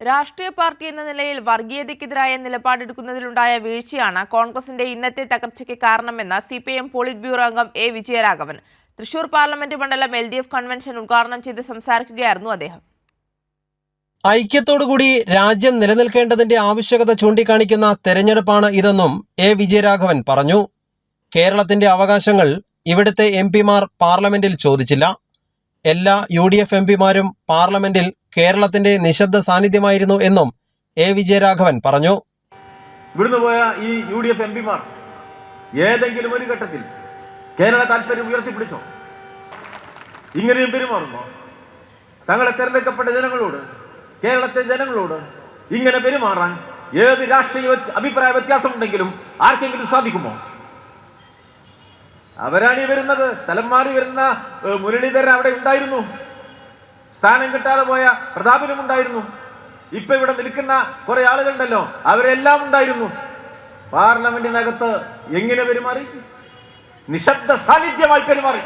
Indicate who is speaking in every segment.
Speaker 1: രാഷ്ട്രീയ പാർട്ടി എന്ന നിലയിൽ വർഗീയതയ്ക്കെതിരായ നിലപാടെടുക്കുന്നതിലുണ്ടായ വീഴ്ചയാണ് കോൺഗ്രസിന്റെ ഇന്നത്തെ തകർച്ചയ്ക്ക് കാരണമെന്ന് CPIM പോളിറ്റ് ബ്യൂറോ അംഗം A. വിജയരാഘവൻ തൃശൂർ പാർലമെന്റ് മണ്ഡലം LDF കൺവെൻഷൻ ഉദ്ഘാടനം ചെയ്ത് സംസാരിക്കുകയായിരുന്നു അദ്ദേഹം.
Speaker 2: ഐക്യത്തോടുകൂടി രാജ്യം നിലനിൽക്കേണ്ടതിന്റെ ആവശ്യകത ചൂണ്ടിക്കാണിക്കുന്ന തെരഞ്ഞെടുപ്പാണ് ഇതെന്നും A. വിജയരാഘവൻ പറഞ്ഞു. കേരളത്തിന്റെ അവകാശങ്ങൾ ഇവിടുത്തെ MP-മാർ പാർലമെന്റിൽ ചോദിച്ചില്ല. എല്ലാ UDF MP-മാരും പാർലമെന്റിൽ കേരളത്തിന്റെ നിശബ്ദ സാന്നിധ്യമായിരുന്നു എന്നും A. വിജയരാഘവൻ പറഞ്ഞു.
Speaker 3: ഇവിടുന്ന് പോയ ഈ UDF MP-മാർ ഏതെങ്കിലും ഒരു ഘട്ടത്തിൽ കേരള താല്പര്യം ഉയർത്തിപ്പിടിച്ചോ? ഇങ്ങനെയും പെരുമാറുമോ? തങ്ങളെ തെരഞ്ഞെടുക്കപ്പെട്ട ജനങ്ങളോട്, കേരളത്തിലെ ജനങ്ങളോട് ഇങ്ങനെ പെരുമാറാൻ ഏത് രാഷ്ട്രീയ അഭിപ്രായ വ്യത്യാസമുണ്ടെങ്കിലും ആർക്കെങ്കിലും സാധിക്കുമോ? അവരാണ് ഈ വരുന്നത്. സ്ഥലം മാറി വരുന്ന മുരളീധരൻ അവിടെ ഉണ്ടായിരുന്നു. സ്ഥാനം കിട്ടാതെ പോയ പ്രതാപനും ഉണ്ടായിരുന്നു. ഇപ്പൊ ഇവിടെ നിൽക്കുന്ന കുറെ ആളുകളുണ്ടല്ലോ, അവരെല്ലാം ഉണ്ടായിരുന്നു. പാർലമെന്റിനകത്ത് എങ്ങനെ പെരുമാറി? നിശബ്ദ സാന്നിധ്യമായി പെരുമാറി.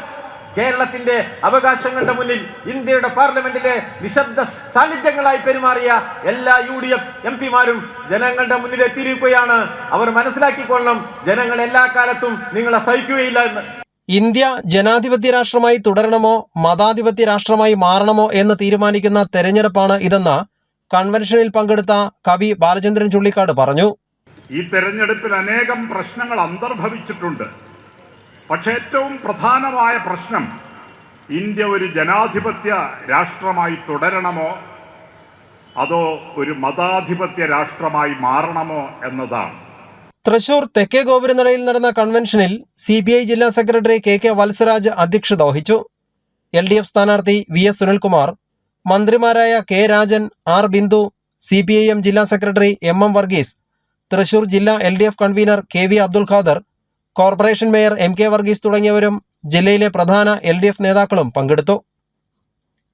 Speaker 3: കേരളത്തിന്റെ അവകാശങ്ങളുടെ മുന്നിൽ ഇന്ത്യയുടെ പാർലമെന്റിലെ നിശബ്ദ സാന്നിധ്യങ്ങളായി പെരുമാറിയ എല്ലാ UDF MP-മാരും ജനങ്ങളുടെ മുന്നിൽ എത്തിയിരിക്കുകയാണ്. അവർ മനസ്സിലാക്കിക്കൊള്ളണം, ജനങ്ങൾ എല്ലാ കാലത്തും നിങ്ങളെ സഹിക്കുകയില്ല എന്ന്.
Speaker 2: ഇന്ത്യ ജനാധിപത്യ രാഷ്ട്രമായി തുടരണമോ മതാധിപത്യ രാഷ്ട്രമായി മാറണമോ എന്ന് തീരുമാനിക്കുന്ന തെരഞ്ഞെടുപ്പാണ് ഇതെന്ന് കൺവെൻഷനിൽ പങ്കെടുത്ത കവി ബാലചന്ദ്രൻ ചുള്ളിക്കാട് പറഞ്ഞു.
Speaker 4: ഈ തെരഞ്ഞെടുപ്പിൽ അനേകം പ്രശ്നങ്ങൾ അന്തർഭവിച്ചിട്ടുണ്ട്. പക്ഷെ ഏറ്റവും പ്രധാനമായ പ്രശ്നം ഇന്ത്യ ഒരു ജനാധിപത്യ രാഷ്ട്രമായി തുടരണമോ അതോ ഒരു മതാധിപത്യ രാഷ്ട്രമായി മാറണമോ എന്നതാണ്.
Speaker 2: തൃശൂർ തെക്കേ ഗോപുരനടയിൽ നടന്ന കൺവെൻഷനിൽ CPI ജില്ലാ സെക്രട്ടറി KK വത്സരാജ് അധ്യക്ഷത വഹിച്ചു. LDF സ്ഥാനാർത്ഥി VS സുനിൽകുമാർ, മന്ത്രിമാരായ K Rajan, R Bindu, CPIM ജില്ലാ സെക്രട്ടറി MM വർഗീസ്, തൃശൂർ ജില്ലാ LDF convener KV Abdul Khader, corporation mayor MK Varghese തുടങ്ങിയവരും ജില്ലയിലെ പ്രധാന LDF നേതാക്കളും പങ്കെടുത്തു.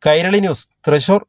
Speaker 2: കൈരളി ന്യൂസ്, തൃശൂർ.